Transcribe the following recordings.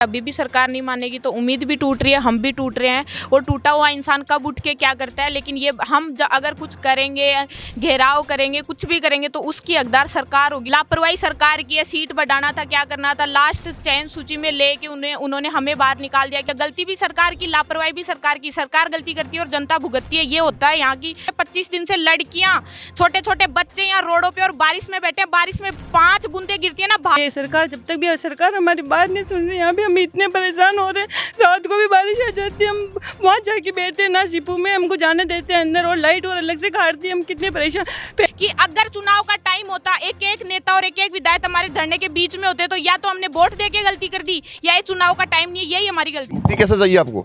अभी भी सरकार नहीं मानेगी तो उम्मीद भी टूट रही है, हम भी टूट रहे हैं। और टूटा हुआ इंसान कब उठ के क्या करता है, लेकिन ये हम अगर कुछ करेंगे, घेराव करेंगे, कुछ भी करेंगे तो उसकी हकदार सरकार होगी। लापरवाही सरकार की है, सीट बढ़ाना था, क्या करना था, लास्ट चयन सूची में लेके उन्होंने हमें बाहर निकाल दिया। क्या गलती भी सरकार की, लापरवाही भी सरकार की। सरकार गलती करती है और जनता भुगतती है, ये होता है यहाँ की। 25 दिन से लड़कियां, छोटे छोटे बच्चे यहाँ रोडों पे और बारिश में बैठे, बारिश में 5 बूंदे गिरती है ना। ये सरकार जब तक भी सरकार हमारी बात नहीं सुन रही, यहाँ भी हम इतने परेशान हो रहे हैं। रात को भी बारिश आ जाती है, हम वहाँ जाके बैठते हैं ना, सिपू में हमको जाने देते हैं अंदर, और लाइट और अलग से काटती है। हम कितने परेशान कि अगर चुनाव का टाइम होता, एक एक नेता और एक एक विधायक हमारे धरने के बीच में होते, तो या तो हमने वोट दे के गलती कर दी, या ये चुनाव का टाइम नहीं है, यही हमारी गलती। कैसे चाहिए आपको?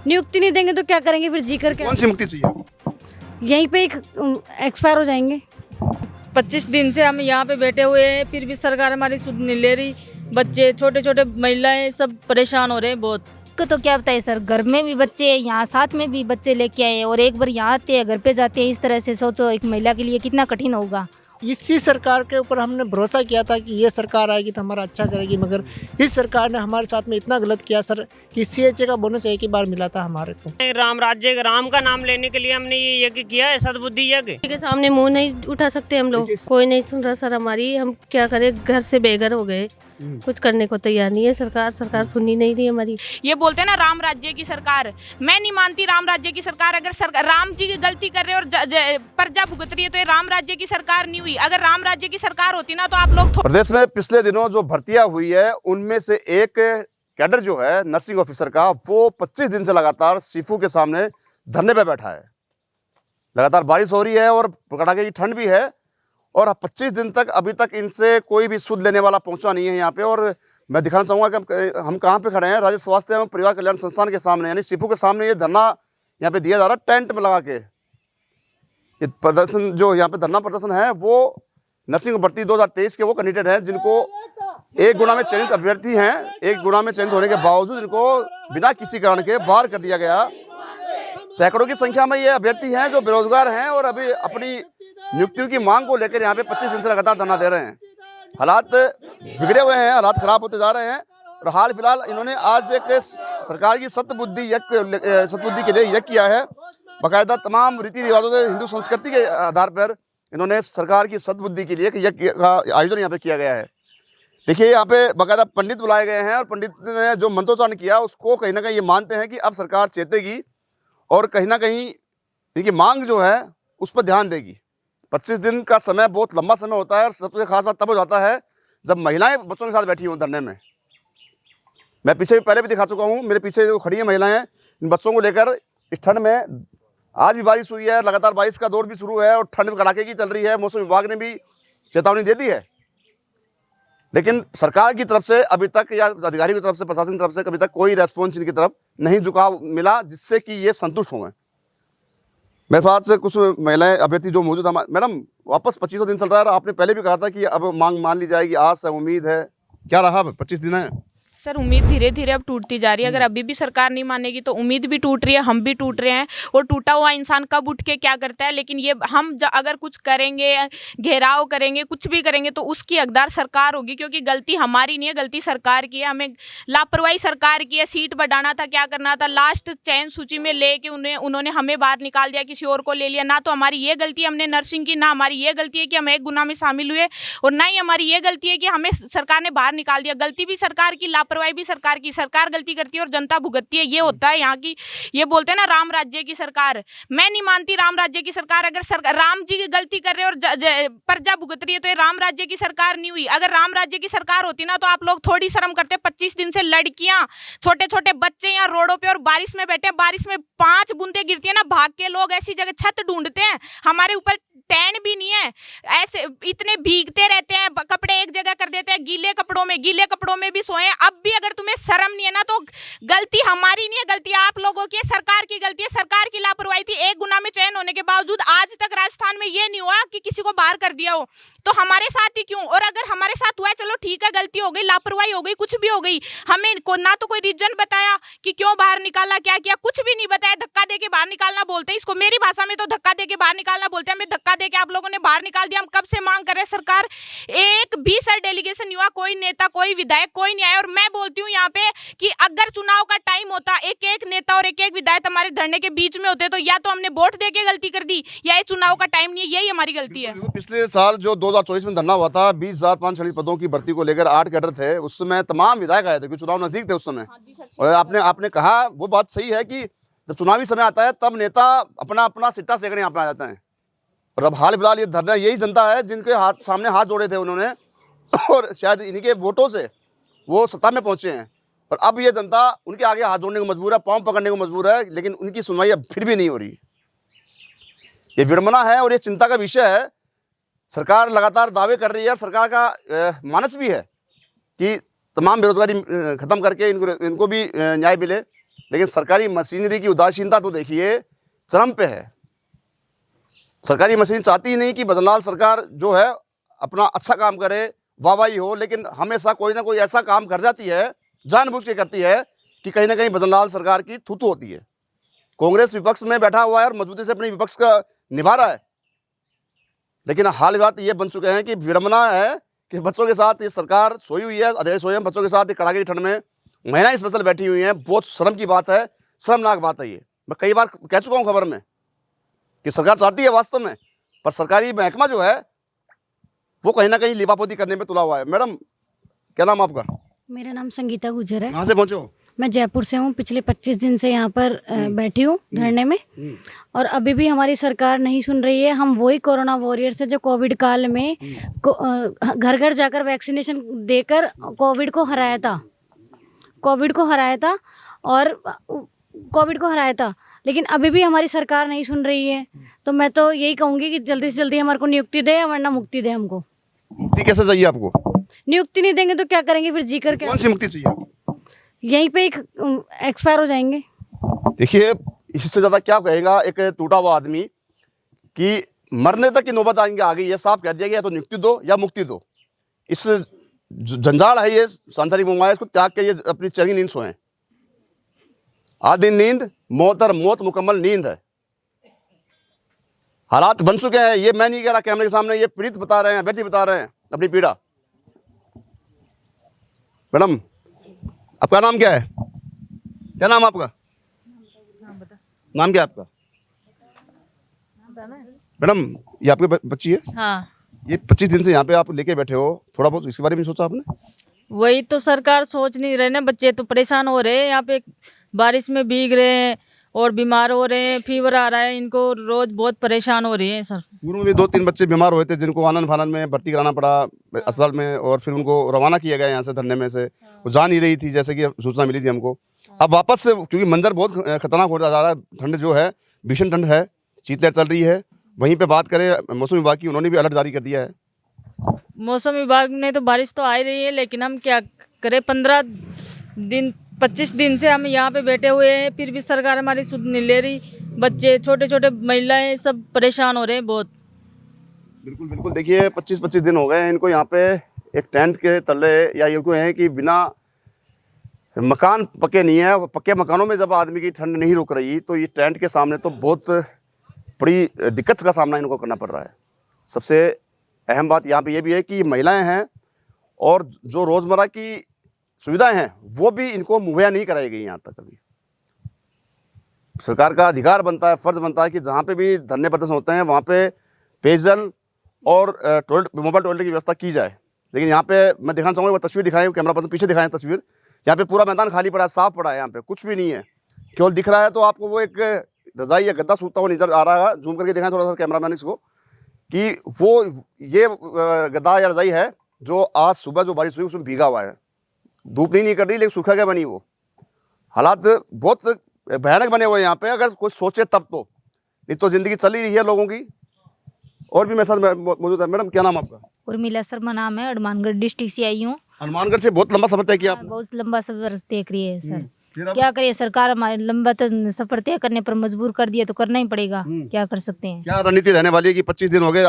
नियुक्ति नहीं देंगे तो क्या करेंगे फिर, जी करके कौन सी मुक्ति चाहिए? यहीं पे एक्सपायर हो जाएंगे। 25 दिन से हम यहाँ पे बैठे हुए हैं, फिर भी सरकार हमारी सुध नहीं ले रही। बच्चे, छोटे छोटे महिलाएं सब परेशान हो रहे हैं बहुत। तो क्या बताए सर, घर में भी बच्चे, यहाँ साथ में भी बच्चे लेके आए, और एक बार यहाँ आते हैं, घर पे जाते हैं। इस तरह से सोचो एक महिला के लिए कितना कठिन होगा। इसी सरकार के ऊपर हमने भरोसा किया था कि ये सरकार आएगी तो हमारा अच्छा करेगी, मगर इस सरकार ने हमारे साथ में इतना गलत किया सर कि CHA का बोनस एक ही बार मिला था हमारे को। राम राज्य, राम का नाम लेने के लिए हमने ये यज्ञ किया है, सद्बुद्धि यज्ञ के सामने मुंह नहीं उठा सकते हम लोग, कोई नहीं सुन रहा सर हमारी। हम क्या करें, घर से बेघर हो गए, कुछ करने को तैयार नहीं है सरकार सुनी नहीं रही हमारी। ये बोलते हैं ना राम राज्य की सरकार, मैं नहीं मानती राम राज्य की सरकार। अगर राम जी की गलती कर रहे और प्रजा भुगत रही है तो ये राम राज्य की सरकार नहीं हुई। अगर राम राज्य की सरकार होती ना तो आप लोग। प्रदेश में पिछले दिनों जो भर्तियां हुई है, उनमें से एक कैडर जो है नर्सिंग ऑफिसर का, वो 25 दिन से लगातार सीफू के सामने धरने पे बैठा है। लगातार बारिश हो रही है और कड़ाके की ठंड भी है, और 25 दिन तक अभी तक इनसे कोई भी सुध लेने वाला पहुंचा नहीं है यहाँ पे। और मैं दिखाना चाहूँगा कि हम कहाँ पे खड़े हैं। राज्य स्वास्थ्य एवं परिवार कल्याण संस्थान के सामने, यानी सीफू के सामने ये धरना यहाँ पे दिया जा रहा है, टेंट में लगा के। ये प्रदर्शन, जो यहाँ पे धरना प्रदर्शन है, वो नर्सिंग भर्ती 2023 के वो कैंडिडेट हैं जिनको 1 गुणा में चयनित अभ्यर्थी हैं। 1 गुणा में चयनित होने के बावजूद इनको बिना किसी कारण के बाहर कर दिया गया। सैकड़ों की संख्या में ये अभ्यर्थी हैं जो बेरोजगार हैं और अभी अपनी नियुक्तियों की मांग को लेकर यहाँ पे 25 दिन से लगातार धरना दे रहे हैं। हालात बिगड़े हुए हैं, हालात खराब होते जा रहे हैं। और हाल फिलहाल इन्होंने आज एक सरकार की सद्बुद्धि के लिए यज्ञ किया है। बाकायदा तमाम रीति रिवाजों से, हिंदू संस्कृति के आधार पर इन्होंने सरकार की सद्बुद्धि के लिए यज्ञ का आयोजन यहाँ पे किया गया है। देखिए, यहाँ पे बाकायदा पंडित बुलाए गए हैं, और पंडित ने जो मंत्रोच्चारण किया उसको कहीं ना कहीं ये मानते हैं कि अब सरकार चेतेगी और कहीं ना कहीं इनकी मांग जो है उस पर ध्यान देगी। 25 दिन का समय बहुत लंबा समय होता है, और सबसे खास बात तब हो जाता है जब महिलाएं बच्चों के साथ बैठी हों धरने में। मैं पीछे पहले भी दिखा चुका हूं, मेरे पीछे जो खड़ी हैं महिलाएं, इन बच्चों को लेकर इस ठंड में, आज भी बारिश हुई है, लगातार बारिश का दौर भी शुरू है और ठंड कड़ाके की चल रही है। मौसम विभाग ने भी चेतावनी दे दी है, लेकिन सरकार की तरफ से अभी तक, या अधिकारी की तरफ से, प्रशासन की तरफ से कभी तक कोई रेस्पॉन्स इनकी तरफ नहीं झुकाव मिला जिससे कि ये संतुष्ट हुए। मेरे पास से कुछ महिलाएं अभ्यर्थी जो मौजूद है। मैडम, वापस 25 दिन चल रहा है, आपने पहले भी कहा था कि अब मांग मान ली जाएगी, आस है, उम्मीद है, क्या रहा? 25 दिन है सर, उम्मीद धीरे धीरे अब टूटती जा रही है। अगर अभी भी सरकार नहीं मानेगी तो उम्मीद भी टूट रही है, हम भी टूट रहे हैं। और टूटा हुआ इंसान कब उठ के क्या करता है, लेकिन ये हम अगर कुछ करेंगे, घेराव करेंगे, कुछ भी करेंगे तो उसकी हकदार सरकार होगी, क्योंकि गलती हमारी नहीं है, गलती सरकार की है। हमें लापरवाही सरकार की है, सीट बढ़ाना था, क्या करना था, लास्ट चयन सूची में लेके उन्होंने हमें बाहर निकाल दिया, किसी और को ले लिया। ना तो हमारी ये गलती है हमने नर्सिंग की, ना हमारी ये गलती है कि हम 1 गुना में शामिल हुए, और ना ही हमारी ये गलती है कि हमें सरकार ने बाहर निकाल दिया। गलती भी सरकार की, लापरवाही भी सरकार की। सरकार गलती करती है और जनता भुगतती है, ये होता है यहाँ की। ये बोलते हैं ना राम राज्य की सरकार, मैं नहीं मानती राम राज्य की सरकार। अगर राम जी की गलती कर रहे और प्रजा भुगत रही है तो ये राम राज्य की सरकार नहीं हुई। अगर राम राज्य की सरकार होती ना तो आप लोग थोड़ी शर्म करते। 25 दिन से लड़कियां, छोटे छोटे बच्चे यहाँ रोडों पे और बारिश में बैठे, बारिश में 5 बूंदे गिरती है ना, भाग के लोग ऐसी जगह छत ढूंढते हैं। हमारे ऊपर टैन भी नहीं है, ऐसे इतने भीगते रहते हैं, कपड़े एक जगह कर देते हैं, गीले कपड़ों में भी सोए। अब भी अगर तुम्हें शर्म नहीं है ना तो गलती हमारी नहीं है, गलती आप लोगों की है, सरकार की गलती है, सरकार की लापरवाही थी। एक गुना में चयन होने के बावजूद आज तक राजस्थान में ये नहीं हुआ कि किसी को बाहर कर दिया हो, तो हमारे साथ ही क्यों? और अगर हमारे साथ हुआ है, चलो ठीक है, गलती हो गई, लापरवाही हो गई, कुछ भी हो गई, हमें ना तो कोई रीजन बताया कि क्यों बाहर निकाला, क्या किया, कुछ भी नहीं बताया। धक्का देके बाहर निकालना बोलते हैं इसको, मेरी भाषा में तो धक्का देके बाहर निकालना बोलते हैं। हमें धक्का देके आप लोगों ने बाहर निकाल दिया। हम कब से मांग कर रहे हैं, सरकार एक भी सर डेलीगेशन हुआ, कोई नेता, कोई विधायक, कोई नहीं आया। और मैं बोलती हूँ यहाँ पे कि अगर चुनाव का टाइम होता, एक एक नेता और एक एक विधायक हमारे धरने के बीच में होते, तो या तो हमने वोट देके गलती कर दी, या ये चुनाव का टाइम नहीं है, यही हमारी गलती है। पिछले साल जो 2024 में धरना हुआ था, 20,540 पदों की भर्ती को लेकर 8 कैडर थे, उस समय तमाम विधायक आए थे क्योंकि चुनाव नजदीक थे उस समय। और आपने कहा वो बात सही है कि जब चुनावी समय आता है तब नेता अपना अपना सिट्टा सेकने यहाँ पे आ जाते हैं। और अब हाल फिलहाल ये धरना यही जनता है जिनके सामने हाथ जोड़े थे उन्होंने, और शायद इनके वोटों से वो सत्ता में पहुंचे हैं। और अब ये जनता उनके आगे हाथ जोड़ने को मजबूर है, पांव पकड़ने को मजबूर है, लेकिन उनकी सुनवाई अब फिर भी नहीं हो रही। ये विडंबना है और ये चिंता का विषय है। सरकार लगातार दावे कर रही है, सरकार का मानस भी है कि तमाम बेरोजगारी खत्म करके इनको भी न्याय मिले, लेकिन सरकारी मशीनरी की उदासीनता तो देखिए चरम पे है। सरकारी मशीन चाहती ही नहीं कि बदनलाल सरकार जो है अपना अच्छा काम करे, वाहवाही हो, लेकिन हमेशा कोई ना कोई ऐसा काम कर जाती है, जानबूझ के करती है कि कहीं ना कहीं बदनलाल सरकार की थूथू होती है। कांग्रेस विपक्ष में बैठा हुआ है और मजबूती से अपने विपक्ष का निभा रहा है, लेकिन हाल बात ये बन चुके हैं कि विडंबना है कि बच्चों के साथ ये सरकार सोई हुई है, अधेड़ सोए हैं बच्चों के साथ, कड़ाके की ठंड में महिलाएं स्पेशल बैठी हुई हैं। बहुत शर्म की बात है, शर्मनाक बात है। ये मैं कई बार कह चुका हूँ खबर में कि सरकार चाहती है वास्तव में, पर सरकारी महकमा जो है वो कहीं ना कहीं लिपापोती करने में तुला हुआ है। मैडम क्या नाम आपका? मेरा नाम संगीता गुजर है। कहाँ से पहुँचे हो? मैं जयपुर से हूँ। पिछले 25 दिन से यहाँ पर बैठी हूँ धरने में, और अभी भी हमारी सरकार नहीं सुन रही है। हम वही कोरोना वॉरियर्स है जो कोविड काल में घर घर जाकर वैक्सीनेशन देकर कोविड को हराया था, लेकिन अभी भी हमारी सरकार नहीं सुन रही है। तो मैं तो यही कहूँगी कि जल्दी से जल्दी हमारे को नियुक्ति दे, वरना मुक्ति दे हमको। मुक्ति कैसे चाहिए आपको? नियुक्ति नहीं देंगे तो क्या करेंगे फिर, जी कर? कौन सी मुक्ति चाहिए? यहीं पे एक्सपायर हो जाएंगे। देखिए इससे ज़्यादा क्या कहेगा एक टूटा हुआ आदमी कि मरने तक की नौबत आ गई है। साफ कह दिया गया, तो नियुक्ति दो या मुक्ति दो। इस जंजाल है ये सांसारिक मुमाया, इसको त्याग के ये अपनी चंगी नींद सोएं। आधी नींद मौत और मौत मुकम्मल नींद है। हालात बन चुके हैं, ये मैं नहीं कह रहा, कैमरे के सामने ये पीड़ित बता रहे हैं, बेटी बता रहे हैं अपनी पीड़ा। मैडम आपका नाम क्या है? क्या नाम आपका? नाम क्या है आपका? मैडम ये आपकी बच्ची है? हाँ। ये 25 दिन से यहाँ पे आप लेके बैठे हो, थोड़ा बहुत इसके बारे में सोचा आपने? वही तो सरकार सोच नहीं रहे ना, बच्चे तो परेशान हो रहे हैं। यहाँ पे बारिश में भीग रहे हैं और बीमार हो रहे हैं, फीवर आ रहा है इनको, रोज बहुत परेशान हो रही है सर। पूर्व में भी 2-3 बच्चे बीमार हुए थे जिनको आनंद फानंद में भर्ती कराना पड़ा अस्पताल में, और फिर उनको रवाना किया गया यहाँ से धरने में से। वो जा नहीं रही थी जैसे कि सूचना मिली थी हमको। अब वापस से क्योंकि मंजर बहुत खतरनाक होता जा रहा है, ठंड जो है भीषण ठंड है, शीतलहर चल रही है। वहीं पे बात करें मौसम विभाग की, उन्होंने भी अलर्ट जारी कर दिया है। मौसम विभाग ने तो बारिश तो आ ही रही है, लेकिन हम क्या करें, 25 दिन से हम यहाँ पे बैठे हुए हैं, फिर भी सरकार हमारी सुध नहीं ले रही। बच्चे, छोटे छोटे महिलाएं सब परेशान हो रहे हैं बहुत। बिल्कुल बिल्कुल। देखिए 25 दिन हो गए हैं इनको यहाँ पे एक टेंट के तले, या ये है कि बिना मकान पक्के नहीं है। पक्के मकानों में जब आदमी की ठंड नहीं रुक रही, तो ये टेंट के सामने तो बहुत बड़ी दिक्कत का सामना इनको करना पड़ रहा है। सबसे अहम बात यहाँ पे ये भी है कि महिलाएं हैं और जो रोज़मर्रा की सुविधाएं हैं वो भी इनको मुहैया नहीं कराई गई यहाँ तक। अभी सरकार का अधिकार बनता है, फर्ज बनता है कि जहाँ पे भी धरने प्रदर्शन होते हैं वहाँ पे पेयजल और टॉयलेट, मोबाइल टॉयलेट की व्यवस्था की जाए। लेकिन यहाँ पे मैं दिखाना चाहूँगा, वो तस्वीर दिखाएं, कैमरा पर्सन पीछे दिखाएं तस्वीर। यहाँ पे पूरा मैदान खाली पड़ा है, साफ पड़ा है, यहाँ पे कुछ भी नहीं है। केवल दिख रहा है तो आपको वो एक रजाई या गद्दा सूखता हुआ नजर आ रहा है। जूम करके दिखाएं थोड़ा सा कैमरामैन इसको, कि वो ये गद्दा या रजाई है जो आज सुबह जो बारिश हुई उसमें भीगा हुआ है। धूप नहीं कर रही, लेकिन सूखा क्या बनी वो। हालात बहुत भयानक बने हुए हैं यहाँ पे, अगर कोई सोचे तब तो, नहीं तो जिंदगी चल ही रही है लोगों की। और भी मेरे साथ मौजूद है। मैडम क्या नाम आपका? उर्मिला शर्मा नाम है, हनुमानगढ़ डिस्ट्रिक्ट से आई हूँ। हनुमानगढ़ से बहुत लंबा सफर तय किया आपने? बहुत लंबा सफर तय किया है सर। क्या करे सरकार, हमारे लंबा सफर तय करने पर मजबूर कर दिया तो करना ही पड़ेगा, क्या कर सकते हैं। क्या रणनीति रहने वाली है कि 25 दिन हो गए,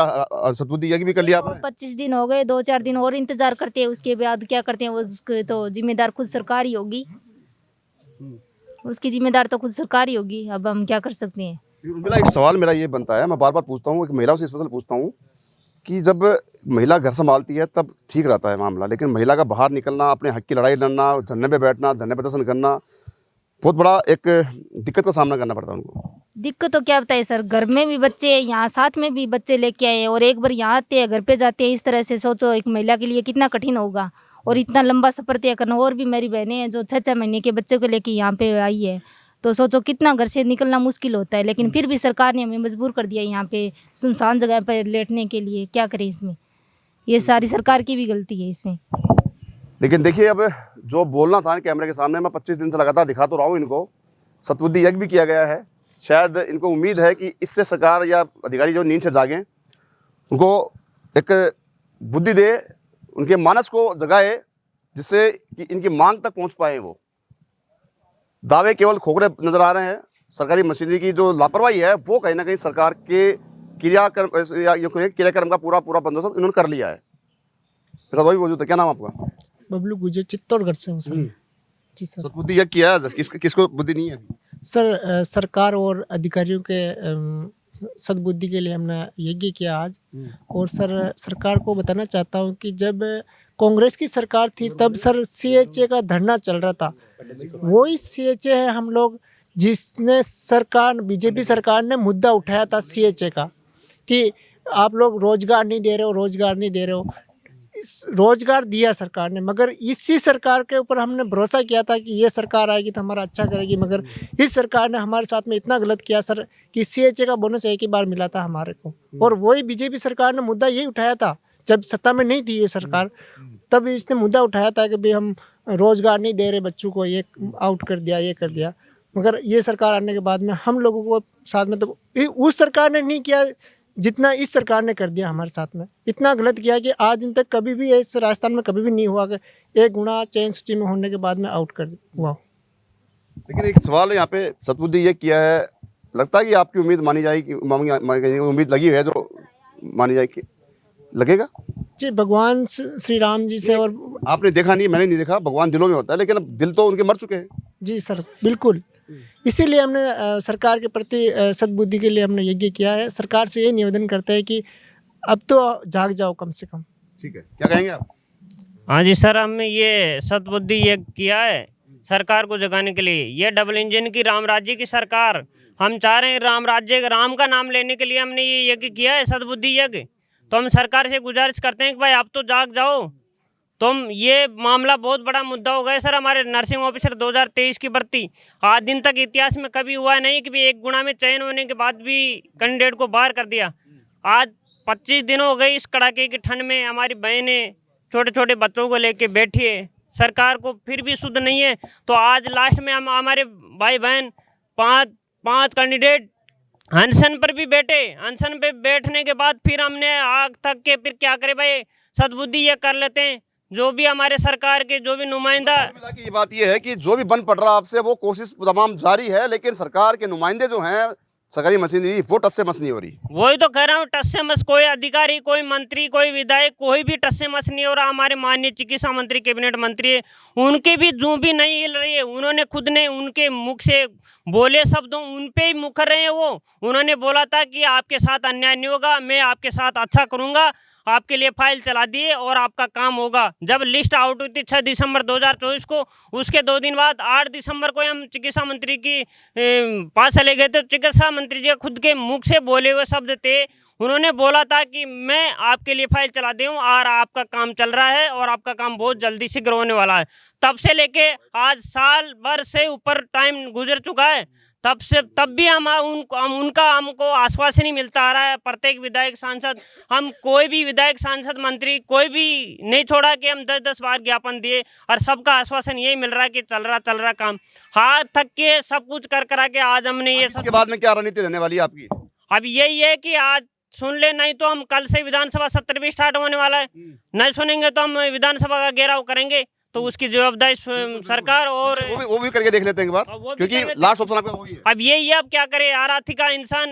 सद्बुद्धि यज्ञ भी कर लिया आपने? 25 दिन हो गए, 2-4 दिन और इंतजार करते हैं, उसके बाद क्या करते हैं, वो उसके तो जिम्मेदार खुद सरकार ही होगी, उसकी जिम्मेदार तो खुद सरकार ही होगी। अब हम क्या कर सकते हैं। मेरा एक सवाल मेरा ये बनता है, मैं बार बार पूछता हूँ, एक महिलाओं से स्पेशल पूछता हूँ कि जब महिला घर संभालती है तब ठीक रहता है मामला, लेकिन महिला का बाहर निकलना, अपने हक की लड़ाई लड़ना, धरने पे बैठना, धरने प्रदर्शन करना, बहुत बड़ा एक दिक्कत का सामना करना पड़ता है उनको। दिक्कत तो क्या बताए सर, घर में भी बच्चे, यहाँ साथ में भी बच्चे लेके आए और एक बार यहाँ आते हैं घर पे जाते हैं, इस तरह से सोचो एक महिला के लिए कितना कठिन होगा। और इतना लंबा सफ़र तय करना, और भी मेरी बहनें हैं जो 6-6 महीने के बच्चे को लेके यहाँ पे आई है, तो सोचो कितना घर से निकलना मुश्किल होता है। लेकिन फिर भी सरकार ने हमें मजबूर कर दिया यहाँ पे सुनसान जगह पर लेटने के लिए। क्या करें इसमें, ये सारी सरकार की भी गलती है इसमें। लेकिन देखिए, अब जो बोलना था कैमरे के सामने, मैं 25 दिन से लगातार दिखा तो रहा हूँ इनको। सद्बुद्धि यज्ञ भी किया गया है, शायद इनको उम्मीद है कि इससे सरकार या अधिकारी जो नींद से जागें, उनको एक बुद्धि दे, उनके मानस को जगाए, जिससे कि इनकी मांग तक पहुँच पाए। वो दावे केवल खोखले नजर आ रहे हैं। सरकारी मशीनरी की जो लापरवाही है वो कहीं ना कहीं सरकार के क्रियाक्रम का पूरा बंदोबस्त इन्होंने कर लिया है। मेरे साथ वही मौजूद है, क्या नाम आपका? बबलू गुजर, चित्तौड़गढ़ से हूँ सर। जी सर। सद्बुद्धि यज्ञ किया है, किसको बुद्धि नहीं है सर? सरकार और अधिकारियों के सद्बुद्धि के लिए हमने यज्ञ किया आज। और सर, सरकार को बताना चाहता हूँ कि जब कांग्रेस की सरकार थी तब सर CHA का धरना चल रहा था। वही CHA है हम लोग जिसने सरकार, बीजेपी सरकार ने मुद्दा उठाया था CHA का कि आप लोग रोजगार नहीं दे रहे हो, रोजगार नहीं दे रहे हो। रोजगार दिया सरकार ने, मगर इसी सरकार के ऊपर हमने भरोसा किया था कि ये सरकार आएगी तो हमारा अच्छा करेगी, मगर इस सरकार ने हमारे साथ में इतना गलत किया सर कि CHA का बोनस एक ही बार मिला था हमारे को। और वही बीजेपी सरकार ने मुद्दा यही उठाया था जब सत्ता में नहीं थी ये सरकार, तब इसने मुद्दा उठाया था कि भाई हम रोजगार नहीं दे रहे बच्चों को, ये आउट कर दिया, ये कर दिया। मगर ये सरकार आने के बाद में हम लोगों को साथ में, तो उस सरकार ने नहीं किया जितना इस सरकार ने कर दिया हमारे साथ में। इतना गलत किया कि आज दिन तक कभी भी इस राजस्थान में कभी भी नहीं हुआ कि एक गुना चयन सूची में होने के बाद में आउट कर हुआ। लेकिन एक सवाल है यहाँ पे, सद्बुद्धि ये किया है, लगता है कि आपकी उम्मीद मानी जाएगी, उम्मीद लगी है जो मानी जाएगी, लगेगा जी भगवान श्री राम जी से। और आपने देखा नहीं, मैंने नहीं देखा, भगवान दिलों में होता है, लेकिन अब दिल तो उनके मर चुके हैं। जी सर, बिल्कुल। इसीलिए हमने सरकार के प्रति सद्बुद्धि के लिए हमने यज्ञ किया है। सरकार से ये निवेदन करते हैं कि अब तो जाग जाओ कम से कम। ठीक है, क्या कहेंगे आप? हाँ जी सर, हमने ये सद्बुद्धि ये किया है सरकार को जगाने के लिए। ये डबल इंजन की राम राज्य की सरकार, हम चाह रहे हैं राम राज्य, राम का नाम लेने के लिए हमने ये यज्ञ किया है, सद्बुद्धि यज्ञ। तो हम सरकार से गुजारिश करते हैं कि भाई अब तो जाग जाओ। तुम ये मामला बहुत बड़ा मुद्दा हो गया सर। हमारे नर्सिंग ऑफिसर 2023 की भर्ती आज दिन तक इतिहास में कभी हुआ नहीं कि भी एक गुना में चयन होने के बाद भी कैंडिडेट को बाहर कर दिया। आज 25 दिन हो गए इस कड़ाके की ठंड में, हमारी बहनें छोटे छोटे बच्चों को लेके बैठी है, सरकार को फिर भी सुध नहीं है। तो आज लास्ट में हम हमारे भाई बहन पाँच कैंडिडेट अनशन पर भी बैठे। अनशन पे बैठने के बाद फिर हमने आग थक के फिर क्या करे भाई, सद्बुद्धि ये कर लेते हैं। जो भी हमारे सरकार के जो भी नुमाइंदा, ये बात ये है कि जो भी बन पड़ रहा आपसे वो कोशिश तमाम जारी है, लेकिन सरकार के नुमाइंदे जो हैं, सरकारी मशीनरी, वो टस से मस नहीं हो रही। वही तो कह रहा हूँ, टस से मस। कोई अधिकारी, कोई मंत्री, कोई विधायक, कोई भी टस से मस नहीं हो रहा। हमारे माननीय चिकित्सा मंत्री, कैबिनेट मंत्री है, उनके भी जूं भी नहीं हिल रही है। उन्होंने खुद ने उनके मुख से बोले शब्दों उन पे ही मुखर रहे हैं। वो उन्होंने बोला था कि आपके साथ अन्याय नहीं होगा, मैं आपके साथ अच्छा करूँगा, आपके लिए फाइल चला दिए और आपका काम होगा। जब लिस्ट आउट हुई थी 6 दिसंबर 2024 को, उसके 2 दिन बाद 8 दिसंबर को हम चिकित्सा मंत्री की पास चले गए थे। चिकित्सा मंत्री जी खुद के मुख से बोले हुए शब्द थे। उन्होंने बोला था कि मैं आपके लिए फाइल चला दूँ और आपका काम चल रहा है और आपका काम बहुत जल्दी शीघ्र होने वाला है। तब से लेके आज साल भर से ऊपर टाइम गुजर चुका है, तब भी उनका हमको आश्वासन नहीं मिलता आ रहा है। प्रत्येक विधायक सांसद, हम कोई भी विधायक सांसद मंत्री कोई भी नहीं छोड़ा कि हम 10-10 बार ज्ञापन दिए और सबका आश्वासन यही मिल रहा है कि चल रहा काम। हाथ थक के सब कुछ कर करा के आज हमने ये सब। इसके बाद में क्या रणनीति रहने वाली है आपकी? अब यही है कि आज सुन ले, नहीं तो हम कल से विधानसभा सत्र भी स्टार्ट होने वाला है। नहीं सुनेंगे तो हम विधानसभा का घेराव करेंगे। तो उसकी जवाबदारी सरकार और वो भी करके देख लेते हैं एक बार, वो भी क्योंकि करके लास्ट ऑप्शन आपका वही है। अब यही है, अब क्या करे यार, आर्थिक का इंसान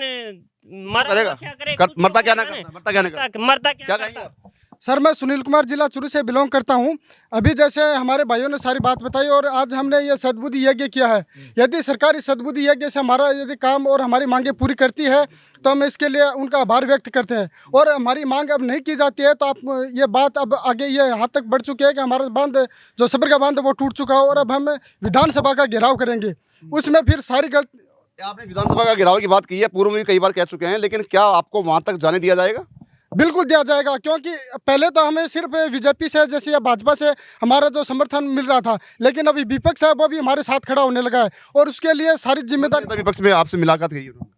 मरेगा करेगा क्या करे, मरता क्या ना करता, मरता क्या ना करता, मरता क्या क्या करता। कहेंगे आप? सर मैं सुनील कुमार जिला चुरू से बिलोंग करता हूं। अभी जैसे हमारे भाइयों ने सारी बात बताई और आज हमने ये सद्बुद्धि यज्ञ किया है। यदि सरकार इस सद्बुद्धि यज्ञ से हमारा यदि काम और हमारी मांगे पूरी करती है तो हम इसके लिए उनका आभार व्यक्त करते हैं। और हमारी मांग अब नहीं की जाती है तो आप ये बात अब आगे ये यहाँ तक बढ़ चुकी है कि हमारा बांध जो सबर का बांध वो टूट चुका है और अब हम विधानसभा का घेराव करेंगे। उसमें फिर सारी गलती आपने विधानसभा का घेराव की बात की है, पूर्व में भी कई बार कह चुके हैं, लेकिन क्या आपको वहां तक जाने दिया जाएगा? बिल्कुल दिया जाएगा, क्योंकि पहले तो हमें सिर्फ बीजेपी से जैसे या भाजपा से हमारा जो समर्थन मिल रहा था, लेकिन अभी विपक्ष है वो भी हमारे साथ खड़ा होने लगा है और उसके लिए सारी जिम्मेदारी। विपक्ष में आपसे मुलाकात की उन्होंने?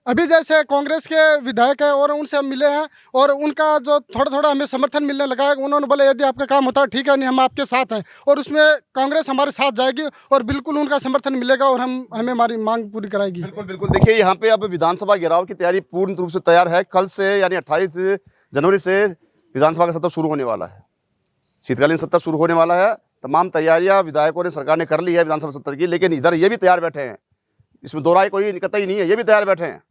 अभी जैसे कांग्रेस के विधायक हैं और उनसे हम मिले हैं और उनका जो थोड़ा थोड़ा हमें समर्थन मिलने लगा है। उन्होंने बोला यदि आपका काम होता है ठीक है, नहीं हम आपके साथ हैं, और उसमें कांग्रेस हमारे साथ जाएगी और बिल्कुल उनका समर्थन मिलेगा और हमें हमारी मांग पूरी कराएगी। बिल्कुल बिल्कुल। देखिए यहाँ पे अब विधानसभा घेराव की तैयारी पूर्ण रूप से तैयार है। कल से यानी 28 जनवरी से विधानसभा का सत्र शुरू होने वाला है, शीतकालीन सत्र शुरू होने वाला है। तमाम तैयारियां विधायकों ने, सरकार ने कर ली है विधानसभा सत्र की, लेकिन इधर ये भी तैयार बैठे हैं, इसमें दो राय कोई कतई नहीं है, ये भी तैयार बैठे हैं।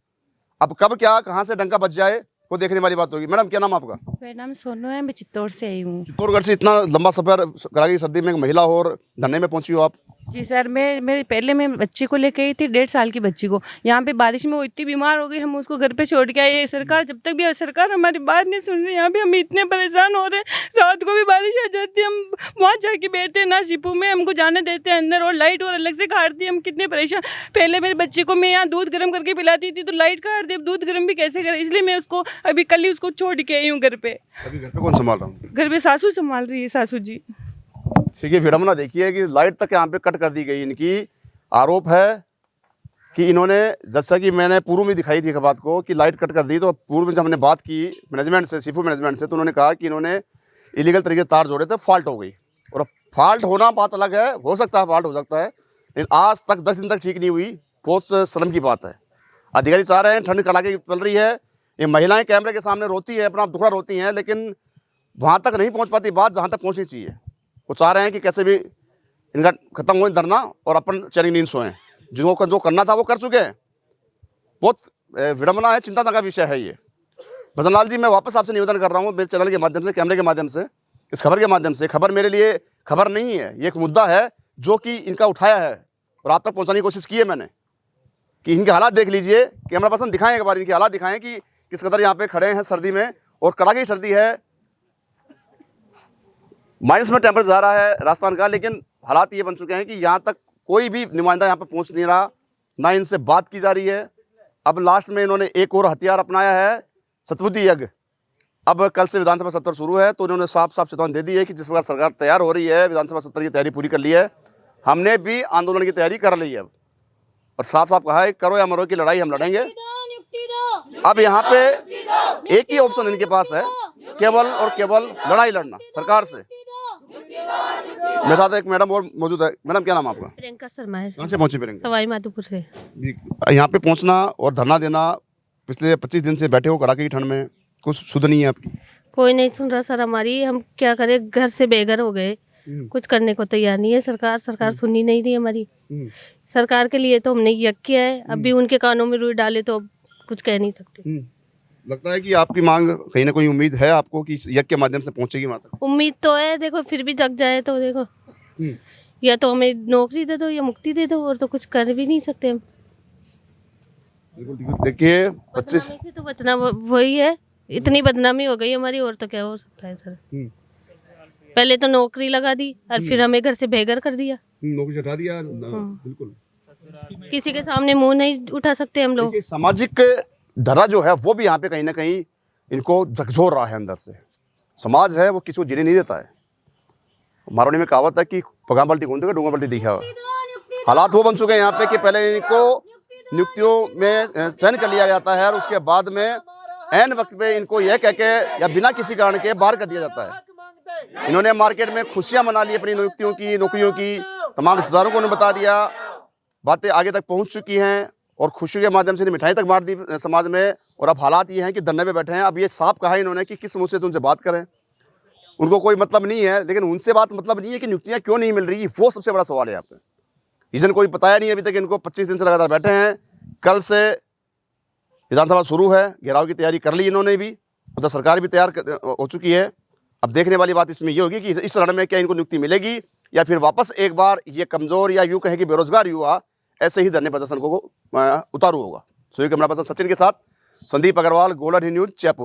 अब कब क्या कहाँ से डंका बच जाए वो देखने वाली बात होगी। मैडम क्या नाम आपका? मेरा नाम सोनू है, मैं चित्तौड़ से आई हूँ। चित्तौड़गढ़ से इतना लंबा सफर, कड़ाके की सर्दी में एक महिला हो और धरने में पहुंची हो आप? जी सर, मैं बच्ची को लेके आई थी, 1.5 साल की बच्ची को। यहाँ पे बारिश में वो इतनी बीमार हो गई, हम उसको घर पे छोड़ के आए। सरकार जब तक भी सरकार हमारी बात नहीं सुन रही, यहाँ पे हम इतने परेशान हो रहे हैं। रात को भी बारिश आ जाती है, हम वहाँ जाके बैठते हैं ना सीपू में, हमको जाने देते हैं अंदर, और लाइट और अलग से काटती है। हम कितने परेशान। पहले मेरे बच्चे को मैं यहाँ दूध गर्म करके पिलाती थी तो लाइट काट दी, अब दूध गर्म भी कैसे करें, इसलिए मैं उसको अभी कल ही उसको छोड़ के आई हूँ घर पे। अभी घर पे कौन संभाल रहा हूँ? घर पे सासू संभाल रही है, सासू जी। देखिए विडम्बना देखिए कि लाइट तक यहाँ पे कट कर दी गई। इनकी आरोप है कि इन्होंने, जैसा कि मैंने पूर्व में दिखाई थी बात को कि लाइट कट कर दी, तो पूर्व में जब हमने बात की मैनेजमेंट से, सीफू मैनेजमेंट से, तो उन्होंने कहा कि इन्होंने इलीगल तरीके से तार जोड़े थे, फॉल्ट हो गई। और फॉल्ट होना बात अलग है, हो सकता है फॉल्ट हो सकता है, लेकिन आज तक 10 दिन तक ठीक नहीं हुई, बहुत शर्म की बात है। अधिकारी चाह रहे हैं, ठंड कड़ाके चल रही है, ये महिलाएं कैमरे के सामने रोती है, अपना दुखड़ा रोती हैं, लेकिन वहाँ तक नहीं पहुँच पाती बात जहाँ तक पहुँचनी चाहिए। वो चाह रहे हैं कि कैसे भी इनका खत्म हो धरना और अपन चैनी नींद सोएं। जो करना था वो कर चुके हैं। बहुत विडम्बना है, चिंता का विषय है ये। भजनलाल जी, मैं वापस आपसे निवेदन कर रहा हूँ मेरे चैनल के माध्यम से, कैमरे के माध्यम से, इस खबर के माध्यम से। खबर मेरे लिए खबर नहीं है, ये एक मुद्दा है जो कि इनका उठाया है और आप तक पहुँचाने की कोशिश की है मैंने, कि इनके हालात देख लीजिए। कैमरा पर्सन दिखाएं एक बार, इनके हालात दिखाएं कि किस कदर यहाँ पे खड़े हैं सर्दी में, और कड़ाके की सर्दी है, माइनस में टेम्परेचर जा रहा है राजस्थान का, लेकिन हालात ये बन चुके हैं कि यहाँ तक कोई भी नुमाइंदा यहाँ पे पहुँच नहीं रहा, ना इनसे बात की जा रही है। अब लास्ट में इन्होंने एक और हथियार अपनाया है, सद्बुद्धि यज्ञ। अब कल से विधानसभा सत्र शुरू है, तो उन्होंने साफ साफ चेतावनी दे दी है कि जिस प्रकार सरकार तैयार हो रही है, विधानसभा सत्र की तैयारी पूरी कर ली है, हमने भी आंदोलन की तैयारी कर ली है। और साफ साफ कहा है, करो या मरो की लड़ाई हम लड़ेंगे। अब यहाँ पे एक ही ऑप्शन इनके पास है, केवल और केवल लड़ाई लड़ना सरकार से। मेरे साथ एक मैडम और मौजूद है। मैडम क्या नाम आपका? प्रियंका शर्मा है। कहाँ से पहुंची प्रियंका? सवाई माधोपुर से। यहाँ पे पहुंचना और धरना देना, पिछले 25 दिन से बैठे हो कड़ाके की ठंड में, कुछ सुध नहीं है आपकी? कोई नहीं सुन रहा सर हमारी, हम क्या करें, घर से बेघर हो गए, कुछ करने को तैयार नहीं है सरकार सुनी नहीं रही हमारी। सरकार के लिए तो हमने यज्ञ किया है, अभी उनके कानों में रुई डाले तो कुछ कह नहीं सकते। लगता है कि आपकी मांग कहीं ना कोई उम्मीद है आपको कि यज्ञ के माध्यम से पहुंचेगी वहां तक? उम्मीद तो है, देखो फिर भी जग जाए तो देखो, या तो हमें नौकरी दे दो या मुक्ति दे दो, और तो कुछ कर भी नहीं सकते हम। देखिए 25 से तो बचना वही है, इतनी बदनामी हो गई हमारी, और तो क्या हो सकता है सर। पहले तो नौकरी लगा दी और फिर हमें घर से बेघर कर दिया, नौकरी हटा दिया। बिल्कुल, किसी के सामने मुंह नहीं उठा सकते हम लोग। सामाजिक डरा जो है वो भी यहाँ पे कहीं ना कहीं इनको झकझोर रहा है अंदर से। समाज है वो किसी को जीने नहीं देता है। मारवाड़ी में कहावत है कि पगाम पलटी घूमते डूंगा पलटी दिखा हुआ। हालात वो बन चुके हैं यहाँ पे कि पहले इनको नियुक्तियों में चयन कर लिया जाता है और उसके बाद में ऐन वक्त पे इनको यह कह के या बिना किसी कारण के बाहर कर दिया जाता है। इन्होंने मार्केट में खुशियां मना ली अपनी नियुक्तियों की, नौकरियों की, तमाम रिश्तेदारों को उन्होंने बता दिया, बातें आगे तक पहुंच चुकी हैं और खुशी के माध्यम से मिठाई तक बांट दी समाज में। और अब हालात ये हैं कि धरने पे बैठे हैं। अब ये साफ कहा इन्होंने कि किस मुँह से उनसे बात करें, उनको कोई मतलब नहीं है, लेकिन उनसे बात मतलब नहीं है कि नियुक्तियां क्यों नहीं मिल रही, वो सबसे बड़ा सवाल है यहाँ पे। रीजन कोई बताया नहीं अभी तक। इनको 25 दिन से लगातार बैठे हैं। कल से विधानसभा शुरू है, घेराव की तैयारी कर ली इन्होंने भी, उधर सरकार भी तैयार हो चुकी है। अब देखने वाली बात इसमें ये होगी कि इस रण में क्या इनको नियुक्ति मिलेगी या फिर वापस एक बार ये कमज़ोर या यूँ कहें कि बेरोजगार युवा ऐसे ही धरने प्रदर्शन को उतारू होगा। सो कैमरा पर्सन सचिन के साथ संदीप अग्रवाल, गोल्डन न्यूज़, जयपुर।